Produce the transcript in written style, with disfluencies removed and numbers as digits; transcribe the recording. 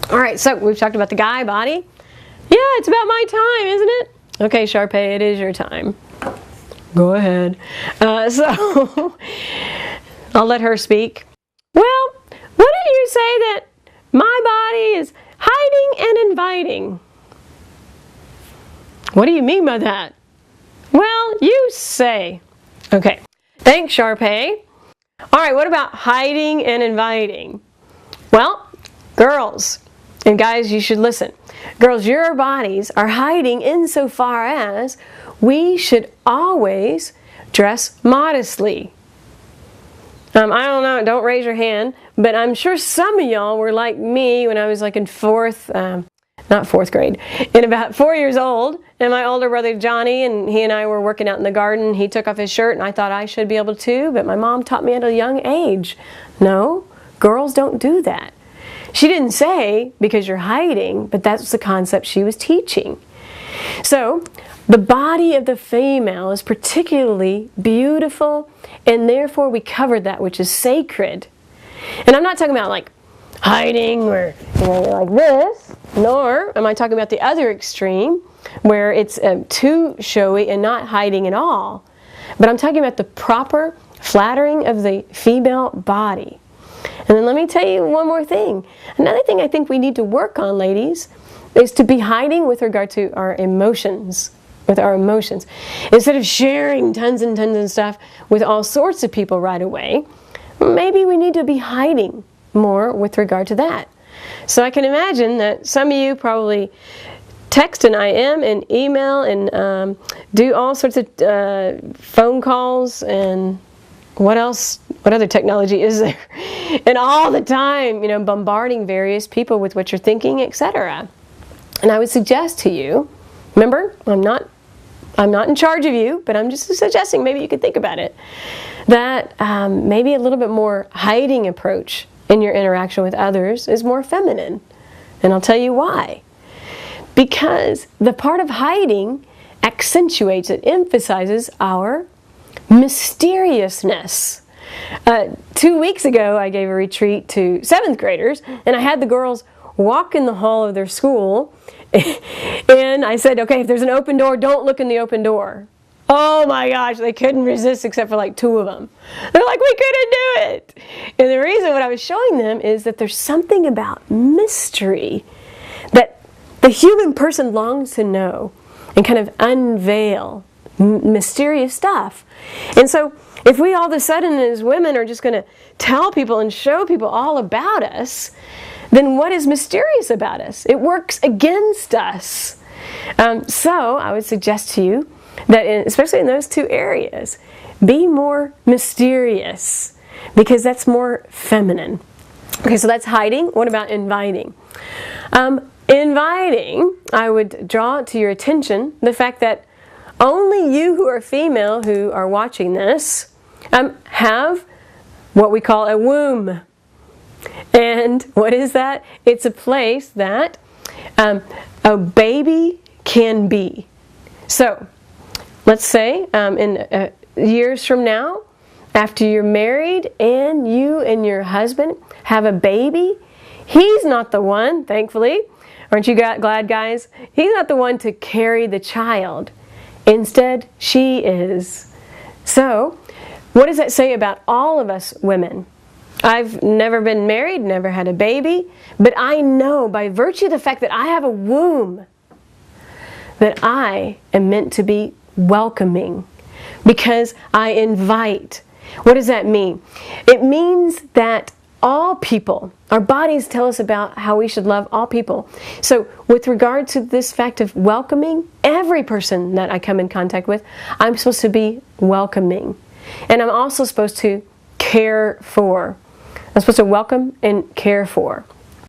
All right, so we've talked about the guy body. Yeah, it's about my time, isn't it? Okay, Sharpay, it is your time. Go ahead. So, I'll let her speak. Well, what did you say that my body is hiding and inviting? What do you mean by that? Well, you say. Okay, thanks, Sharpay. All right, what about hiding and inviting? Well, girls and guys, you should listen. Girls, your bodies are hiding insofar as we should always dress modestly. I don't know, don't raise your hand, but I'm sure some of y'all were like me when I was like in not fourth grade, in about 4 years old, and my older brother Johnny, and he and I were working out in the garden. He took off his shirt, and I thought I should be able to, but my mom taught me at a young age, no, girls don't do that. She didn't say, because you're hiding, but that's the concept she was teaching. So, the body of the female is particularly beautiful, and therefore we cover that which is sacred. And I'm not talking about like hiding or like this, nor am I talking about the other extreme where it's too showy and not hiding at all. But I'm talking about the proper flattering of the female body. And then let me tell you one more thing. Another thing I think we need to work on, ladies, is to be hiding with regard to our emotions. With our emotions. Instead of sharing tons and tons of stuff with all sorts of people right away, maybe we need to be hiding more with regard to that. So I can imagine that some of you probably text and IM and email and do all sorts of phone calls and what else? What other technology is there? And all the time, you know, bombarding various people with what you're thinking, etc. And I would suggest to you, remember, I'm not in charge of you, but I'm just suggesting maybe you could think about it, that maybe a little bit more hiding approach in your interaction with others is more feminine. And I'll tell you why. Because the part of hiding accentuates, it emphasizes our mysteriousness. 2 weeks ago, I gave a retreat to 7th graders, and I had the girls walk in the hall of their school, and I said, okay, if there's an open door, don't look in the open door. Oh my gosh, they couldn't resist except for like 2 of them. They're like, we couldn't do it. And the reason what I was showing them is that there's something about mystery that the human person longs to know and kind of unveil mysterious stuff. And so if we all of a sudden as women are just going to tell people and show people all about us, then what is mysterious about us? It works against us. So I would suggest to you that especially in those 2 areas, be more mysterious because that's more feminine. Okay, so that's hiding. What about inviting? Inviting, I would draw to your attention the fact that only you who are female who are watching this have what we call a womb. And what is that? It's a place that a baby can be. So, let's say in years from now, after you're married and you and your husband have a baby, he's not the one, thankfully. Aren't you glad, guys? He's not the one to carry the child. Instead, she is. So, what does that say about all of us women? I've never been married, never had a baby, but I know by virtue of the fact that I have a womb that I am meant to be welcoming because I invite. What does that mean? It means that all people, our bodies tell us about how we should love all people. So with regard to this fact of welcoming, every person that I come in contact with, I'm supposed to be welcoming. And I'm also supposed to care for. I'm supposed to welcome and care for.